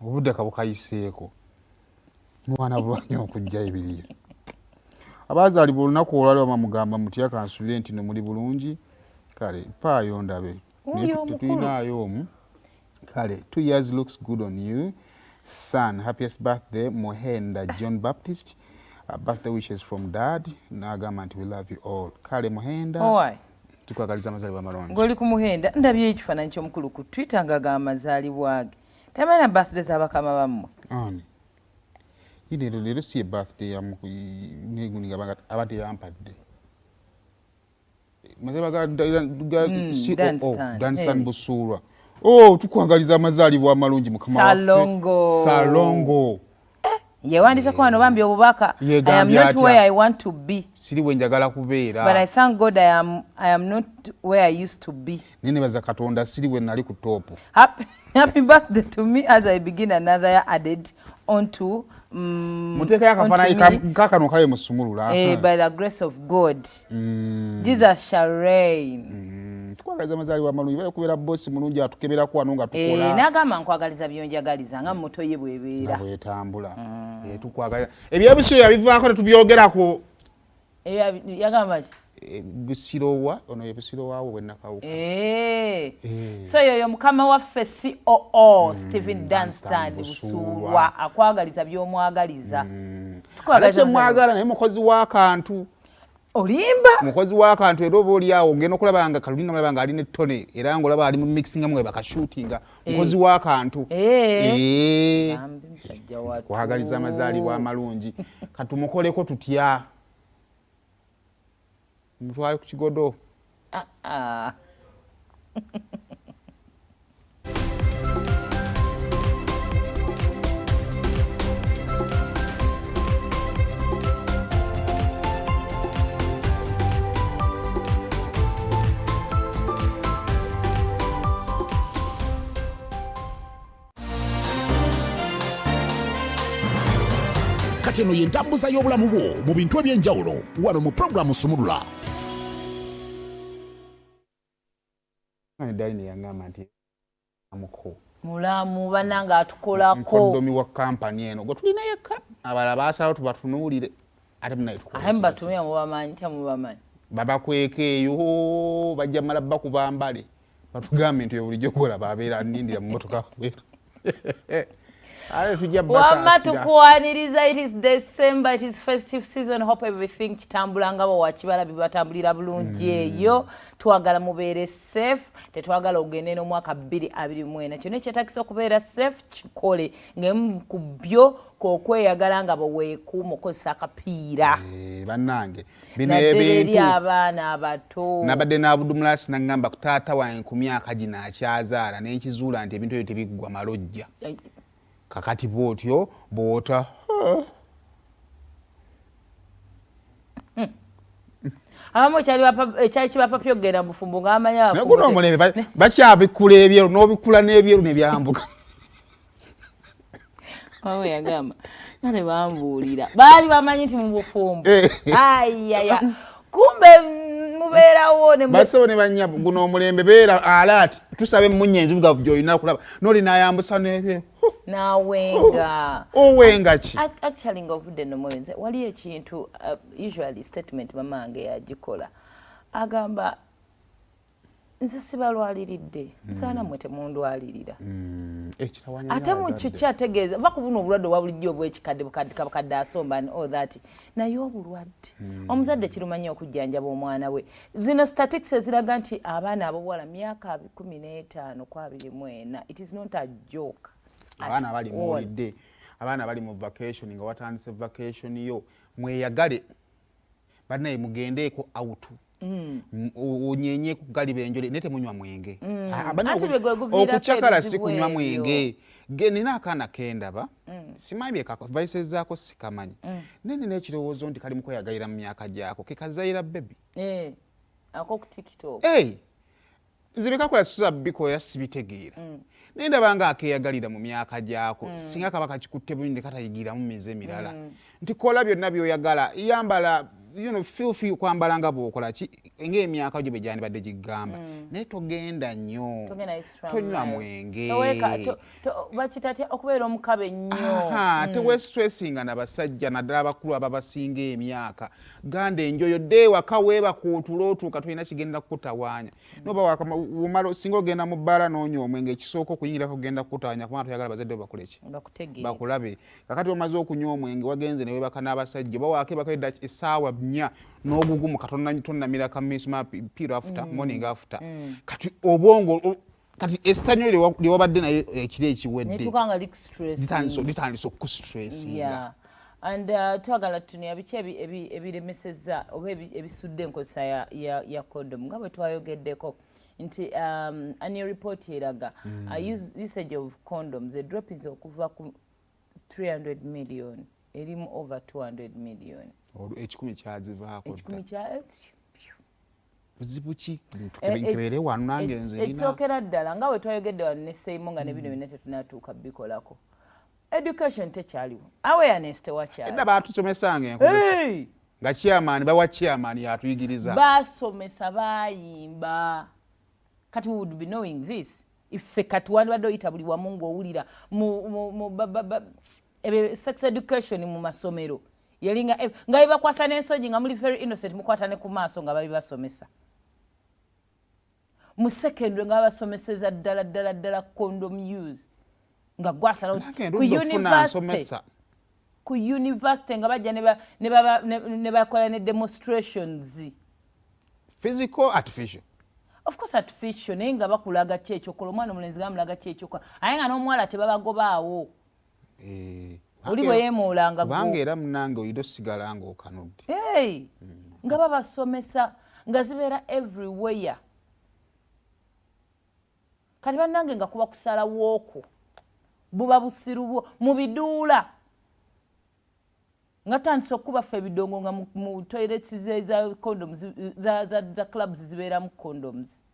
obudde kabukayiseeko mwana bulwanyo okujja ebiriyo abazaalibwa olunaku olwaliro bamugamba mutya kansule nti muli bulungi kale paayo ndabe tetulinayo omu kale 2 years looks good on you son. Happiest birthday Mohenda John Baptist. Birthday wishes from dad. Nagamba nti we love you all. Kale Mohenda. Owai. Tukwagaliza amazaalibwa amalungi. Ng'oli ku Muhenda ndabye ekifaananyi ky'omukulu ku Twitter ng'agamba amazaalibwa ge. Tamanyi birthday z'abakama bammwe. Ani. Leero si birthday ya neguniga abadde yampadde. Mazaalibwa ga Dansan Busuulwa. Oh, tukwagaliza amazaalibwa amalungi mukama waffe. Salongo. Yewandisa ko wano bambi obubaka. I am not where I want to be. Siri wenjagala kubeera. But I thank God I am not where I used to be. Nene baza Katonda siri we nali ku top. Happy birthday to me as I begin another year added onto muteka yakafana kakano kale musumulula. By the grace of God. Jesus shall reign. Tukwagaliza amazaalibwa amalungi bale kubeera boss mulungi atukebera ku wano nga tukola. Nagamba nkwagaliza byonjagaliza nga moto ye bwebeera. Bwetambula. Tukwagaliza. Ebyabisiro yabivaako tetubyogerako. Yagamba ki? Busirowa ono ebisiro waawo bwennakawuka. So yoyo mukama waffe COO Stephen Dunstan Busuulwa akwagaliza by'omwagaliza. Tukwagaliza mwagala naye mukozi w'akantu. Olimba mukozi w'akantu era oba oli awo ngeno okulaba nga Kalulina mulaba nga alina ettone era ng'olaba ali mu mixinga mwe bakashootinga mukozi w'akantu. Kwagaliza amazaalibwa amalungi katumukoleko tutya mutwale ku kigodo. Kati eno yentambuza y'obulamu bwo mu bintu eby'enjawulo wano mu programu Sumulula. Dalini yangamba nti amuko mulamu bananga atukolako kondomi wa company eno go tulina yekka abala basalawo tubatunuulire ate munaye tukola ahemba tumya mubamanyi tamubamanyi baba kwekeeyo bajja mala bakubambale batugambe nti bulijjo kola babeera nindira mu motoka wetu. Wama tukwaniriza, it is December, it is festive season. Hope everything kitambula nga bwakibala bibatambulira bulungi eyo. Twagala mubeere safe, tetwagala ogende no mwaka 2024. Kyonna kyetakisa okubeera safe kikole ngemu ku byo kokweyagala nga bweweekuuma okozesa akapiira. Bannange bino ebintu abaana abato nabadde n'Abudumulasi n'angamba ku taata wange ku myaka gino akyazaala n'enkizuula nti ebintu ebyo tebiggwa malojja. Kakati bwotyo bwota abamu ekyali kibapapya okugenda mu bufumbo ng'amanya afumbudde. Naye omulembe bakyabikula ebyeru n'obikula n'ebyeru ne byambuka. Awo yagamba nale bambuulira baali bamanyi nti mu bufumbo ayaya kumbe mubeerawo ne basawo ne banya guno omulembe beera alaati tusabe munye enzirugavu gy'olina kulaba n'oli n'ayambusa n'ebyeru nawenga owenga ki actually ng'ovudde no mwenze wali ekintu usually statement mamange yagikola agamba nze sibalwaliridde nsaana mwe temundwalirira ate mukyo kyategeeza va kubuno obulwadde obwa bulijjo obw'ekikadde bukadde asomba all that naye obulwadde omuzadde kirumanyi okujjanjaba omwana we. Zino statistics eziraga nti abaana ab'obuwala myaka 15 ku 24 it is not a joke. Abaana bali mu holiday, abaana bali mu vacation nga watandise vacation yo mweyagale bannaye mugendeeko out. Onyenye ku gali benjole nete munywa mwenge. Okukyakala si kunywa mwenge. Nina akaana kendaba simanyi vices zaako sikamanyi. Nene n'ekirowoozo nti kali mukweyagayira mu myaka gyako kekazaira baby. Ako ku TikTok. Nze bikakola suza bikoya sibitegeera. Nendaba nga akeyagalira mu myaka gyako singa kaba kakikutte bulungi katayigiramu mize emirala. Nti kola byonna by'oyagala yambala feel kwambala nga bw'okola ng'emyaka gyo bwe gyandibadde gigamba naye togenda nnyo tonywa mwenge bakitatya okubeera omukabe nnyo teweestressinga n'abasajja naddala abakulu ababasinga emyaka ganda enjoyo dde waka weebakuutula otuuka tolina kigenda kukutawaanya noba singa ogenda mu bbaala n'onywa omwenge ekisooka okuyingira kugenda kukutawaanya kubanga toyagala bazadde bakuleki bakulabe kakati omaze okunywa omwenge wagenze ne weebaka n'abasajja bawaako ebaka essaawa 4 n'ogugumu katonnamira kamisma peel after morning after kati obwongo kati essanyu lye wabadde naye ekiro ekiwedde litandise okustressing and twagala tunia biki ebiremeseza oba ebisudde enkozesa ya condom nga bwe twayogeddeko nti annual report eraga usage of condoms edropinze okuva ku 300 million erimu over 200 million ekikumi kyazivaako buzibu ki nkebere wano nange nze nina ekyokera ddala nga bwe twayogedde wano ne Seimo nga ne bino byonna tetunatuuka bikolako education tekyaliwo awareness tewakyali edda baatusomesanga enkozesa nga chairman bawa chairman yatuyigiriza basomesa bayimba kati we would be knowing this if kati wandibadde oyita buli wamu ng'owulira sex education mu masomero yalinga nga bibakwasa n'ensonyi nga muli very innocent mukwata ne ku maaso nga babibasomesa mu secondary nga babasomeseza ddala condom use nga gwasala ku university nga bajja ne bakola ne demonstrations physical artificial of course artificial naye nga bakulaga ki ekyokola omwana omulenzi gamulaga ki ekyokola aye nga n'omuwala tebabagobaawo oli bwe yeemuulanga kubanga era munange oyida osigala nga okanudde nga babasomesa nga zibeera everywhere kati bannange nga kuba kusalawo okwo buba busiru bwo mu biduula nga tandisa okubaffe ebidongo nga mu toilets za condoms za clubs zibeeramu condoms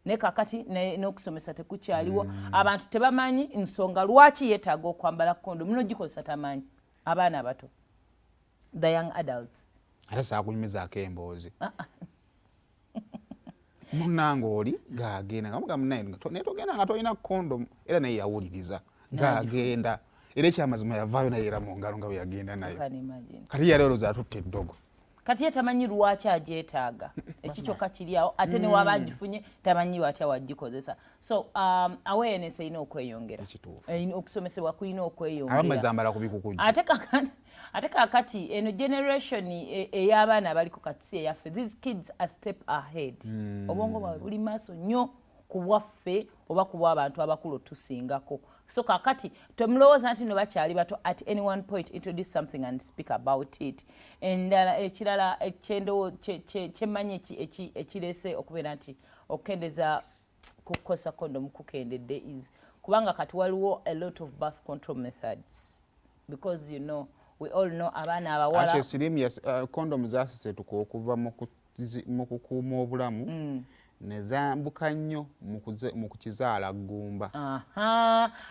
naye kakati n'okusomesa tekukyaliwo abantu tebamanyi nsonga lwaki yeetaaga okwambala condom muno gikozesa tamanyi abaana abato the young adults ate saakunyumizaako emboozi munange oli gaagenda nga mugamba naye naye togenda nga tolina condom era naye yawuliriza gaagenda era ekyamazima yavaayo naye era mu ngalo nga bwe yagenda nayo kati yali olowooza atutte eddogo kati ye tamanyi lwaki agyetaaga ekikyokka kiri awo ate ne waba agifunye tamanyi lwaki awagikozesa so awareness erina okweyongera okusomesebwa kulina okweyongera ate kakati eno generation ey'abaana abaliko kati si eyaffe these kids are step ahead obwongo bwabwe buli maaso nnyo ku bwaffe oba ku bw'abantu abakulu tusingako so kakati temulowooza nti no bakyali bato at any one point introduce something and speak about it endala ekirala kyemmanyi ekirese okubeera nti okukendeza kukozesa condom kukendedde is kubanga kati waliwo a lot of birth control methods because you know we all know abaana abawala condom zaasisetuka okuva mu kukuuma obulamu nezambuka nnyo mu kukizaala ggumba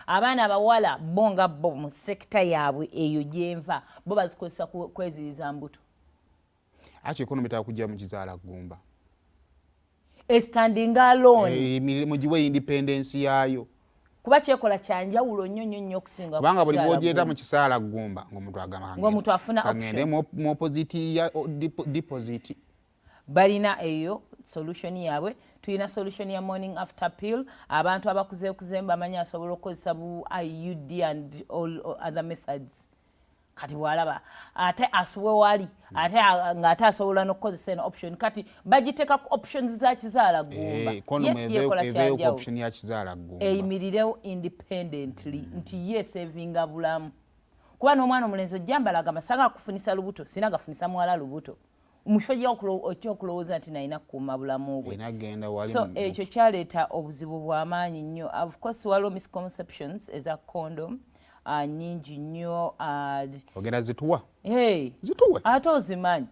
abaana abawala bo nga bo mu sekita yaabwe eyo gyenva bo bazikozesa kweziriza mbuto ati ekonomi takujja mu kizaala ggumba standing alone emirimu giwe independence yaayo kuba kyekola kyanjawulo nnyo okusinga kubanga buli bw'ogyeta mu kisaala ggumba ng'omuntu agamba ng'omuntu afuna kangende mu opposite ya deposit balina eyo solution yaabwe tulina solution ya morning after pill abantu abakuzeekuze bamanyi asobola okukozesa bu IUD and all other methods kati bwalaba ate asuwe wali ate asobola n'okukozesa eno option kati bagiteeka ku options za kizaala ggumba eyimirirewo independently nti ye savinga bulamu kuba n'omwana omulenzi ojjambala agamba sanga akufunisa lubuto sina gafunisa muwala lubuto mufo ekyokulowooza nti nalina kukuuma bulamu bwe so ekyo kyaleeta obuzibu bw'amaanyi nnyo of course waliwo misconceptions eza condom nyingi nnyo ogenda zituwa zituwe ate ozimanyi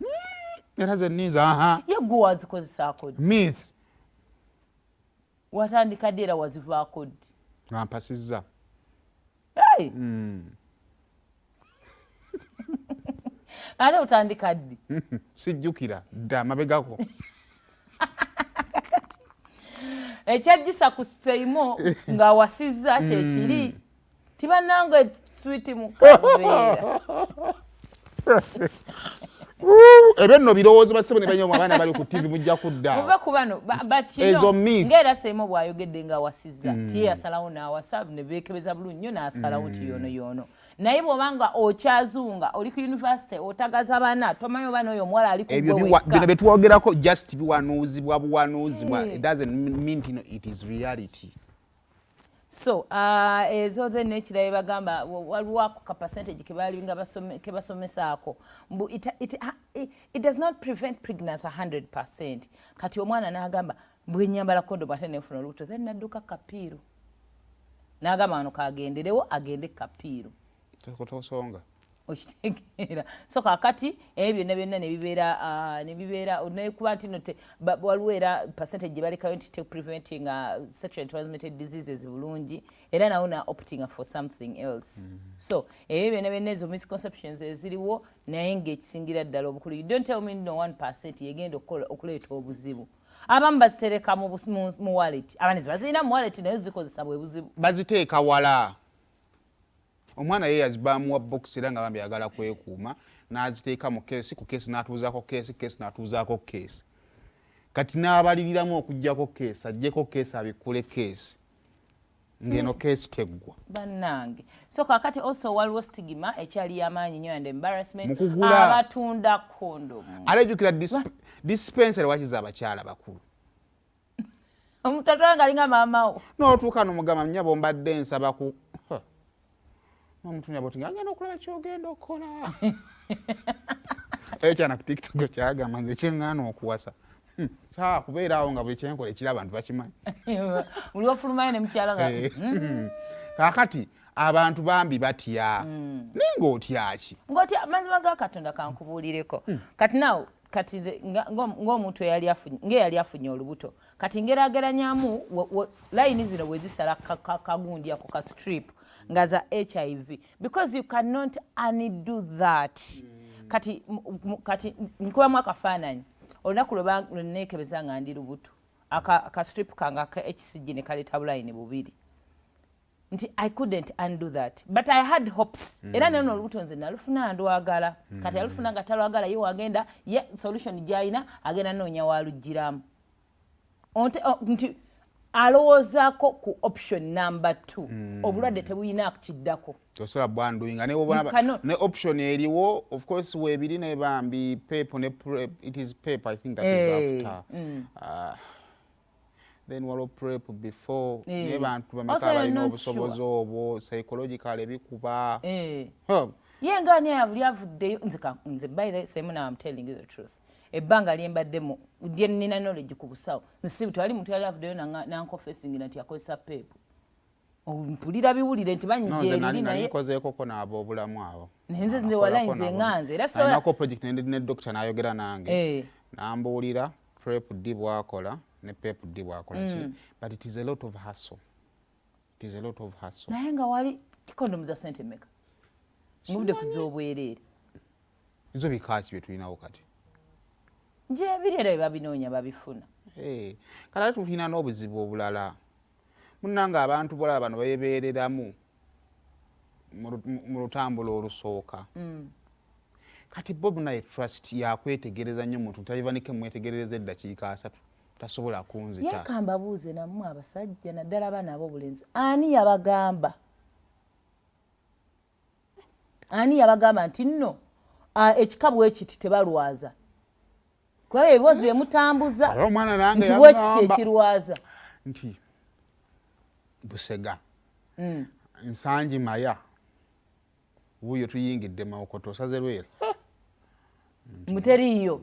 era zenniza ye gwe wazikozesaako myth watandika ddi era wazivaako ddi nga mpasizza ate otandika ddi sijjukira dda mabegako ekyajjisa ku seimo nga wasizza kyekiri tibannange switi mukabeera ebyo nno birowoozo bassebo ne banyooma abaana bali ku TV mujja kudda oba ku bano ezo myth ng'era seimo bw'ayogedde nga wasizza tiye yasalawo n'awasa ne beekebeza bulungi nnyo n'asalawo nti yoono naye bw'obanga okyazunga oli ku yunivasite otagaza bana tomanyi oba n'oyo omuwala ali ku gwe wekka bino bye twogerako just biwanuuzibwa it doesn't mean it is reality. So ezo then nekirabe bagamba waliwo ako ka percentage ke basomesaako it does not prevent pregnancy 100%. Kati omwana n'agamba bwe nyambala kondomu ate nefuna olubuto then nadduka kapiiru n'agamba wano kagenderewo agende kapiiru Tosonga. okitegeera so kakati ebyo byonna ne bibeera onekuba nti no waliwo era percentage gye balekayo nti preventing sexually transmitted diseases bulungi era nawo na opting for something else. So ebyo byonna ezo misconceptions eziriwo naye ng'ekisingira ddala obukulu. You don't tell me no 1% yegenda okuleeta obuzibu. Abamu bazitereka mu wallet, abandi bazirina mu wallet naye zikozesa bwe buzibu. Baziteeka wala. Omwana ye yazibamuwa box era nga bambi yagala kwekuuma n'aziteeka mu keesi ku keesi n'atuuzaako keesi n'atuuzaako keesi. Kati n'abaliriramu okuggyako keesi aggyeko keesi abikule keesi ng'eno keesi teggwa. Bannange. So kakati also waliwo stigma ekyali y'amaanyi nnyo and embarrassment Mukugula. abatunda kondomu. Alejjukira dispensary wakiza abakyala bakulu. Omuntu nga alinga maama wo. N'otuuka n'omugamba nnyabo mbadde nsaba ku omuntu nyaboti ngagenda okulaba kyogenda okukola. Ekyana ku TikTok kyagamba nze kyeŋŋaana okuwasa. Saa kubeeraawo nga buli kyenkola ekiri abantu bakimanyi. Buli ofulumayo ne mukyala nga kaakati abantu bambi batya naye ng'otya ki? ng'otya mazima ga Katonda kankubuulireko. Kati naawe kati nze ng'omuntu ng'eyali afunye olubuto kati ngeraageranyaamu layini zino bwe zisala kagundi ako ka strip nga za HIV because you cannot undo that. Kati nkubamu akafaananyi olunaku lwe neekebeza nga ndi lubuto aka strip kange aka HCG ne kaleeta bulayini bubiri nti I couldn't undo that but I had hopes era neno olubuto nze nalufuna ndwagala kati alufuna nga talwagala ye wagenda ye solution gy'alina agenda noonya walugiramu nti alowoozaako ku option number 2 obulwadde tebuyina kiddako tosobola bwanduinga ne option eriwo of course weebiri ne bambi PEP ne PrEP. It is PEP I think that is after then waliwo PrEP before ne bantu bameka balina obusobozi obwo psychological ebikuba ye ngaani yabuli avuddeyo nze by the same now I'm telling you the truth ebbanga lyembaddemu lye nnina knowledge ku busawo nsibu tewali muntu yali avuddeyo nankonfesingi nti akozesa PEP mpulira biwulire nti banyijja eriri naye nkozeekoko n'abo obulamu abo nze walayi nze ŋŋanze era alinako project ne doctor n'ayogera nange n'ambuulira PrEP ddi bwakola ne PEP ddi bwakola but it is a lot of hassle. Naye nga wali kikondomu za sente mmeka ngubudde kuza obwereere ezo bikaaki bye tulinawo kati nje ebirera bye babinoonya babifuna kati ate tulina n'obuzibu obulala munnanga abantu bolaba bano beebeereramu mu lutambulo olusooka kati Bob naye trust yakwetegereza nnyo muntu talivanike mwetegerereza eddakiika 3 tasobola kunzita yakamba buuze nammwe abasajja naddala abaana ab'obulenzi ani yabagamba nti nno ekikabu ekiti tebalwaza kuba ebibozi bye mutambuza nti bwekiti ekirwaza nti Busega Nsanji Maya wuyo tuyingidde mawukoto osaze lwera muteriyo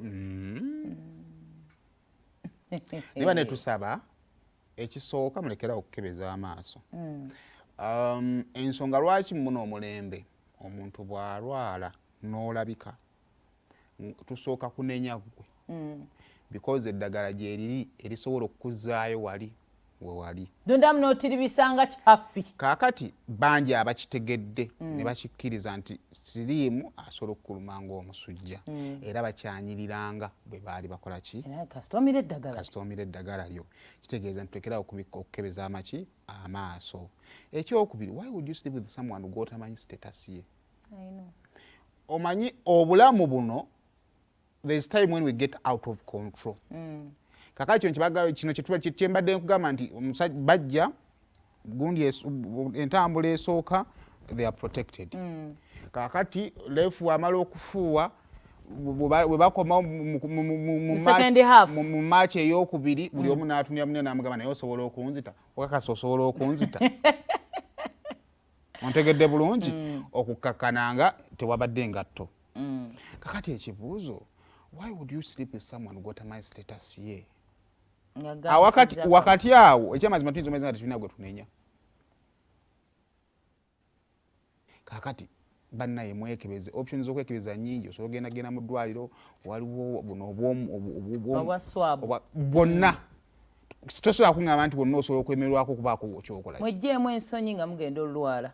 niba ne tusaba ekisooka mulekera okukebeza amaaso ensonga lwaki muno omulembe omuntu bw'alwala n'olabika tusooka kunenya gwe because eddagala gye liri erisobola okukuzaayo wali we wali. Dondamu n'otiribisanga kyaffi. Kaakati bangi abakitegedde ne bakikkiriza nti siriimu asobola okukuluma ng'omusujja era bakyanyiriranga bwe baali bakola ki? Kasita eddagala lyo. Kitegeeza nti tulekerawo okukebeza amaki? Amaaso. Ekyokubiri, why would you sleep with someone gw'otamanyi status ye? Omanyi obulamu buno, there is time when we get out of control. Kakati kino kyembadde nkugamba nti omusajja bajja gundi entambula esooka, they are protected. Kakati lefu amala okufuuwa bwe bakoma mu maaci ey'okubiri buli omu n'atunira munne n'amugamba naye osobola okunzita, okakasa osobola okunzita. Ontegedde bulungi okukakkananga tewabadde ngatto. Kakati ekibuuzo, why would you sleep with someone gw'otamanyi status ye? Wakati awo ekyamazima tuyinza omazima nga tetulina gwe tunenya. Kakati bannaye mwekebeze, options z'okwekebeza nnyingi, osobola genda mu ddwaliro, waliwo buno bwonna. Tosobola kuŋŋamba nti bonna osobola okwemererwako okubaako kyokola. Mweggyemu ensonyi nga mugenda olwala.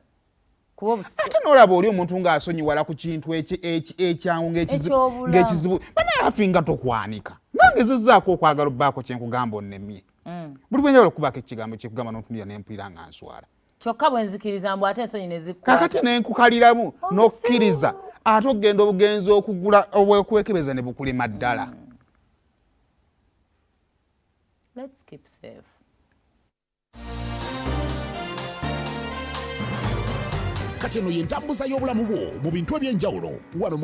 Ate n'olaba oli omuntu ng'asonyiwala ku kintu ekyangu ng'ekizibu, bannaye afinga tokwanika. Nangezezzaako okwagala obbaako kyenkugamba onnemye. Buli bwe njagala okubaako ekigambo kyekugamba n'otunulira n'empulira nga nswala. Kyokka bwe nzikiriza mbu ate ensonyi ne zikkwata. Kaakati ne nkukaliramu n'okkiriza ate ogenda obugenzi okugula obwekwekebeza ne bukulema ddala. Let's keep safe. Kati eno y'entambuza y'obulamu bwo mu bintu eby'enjawulo wano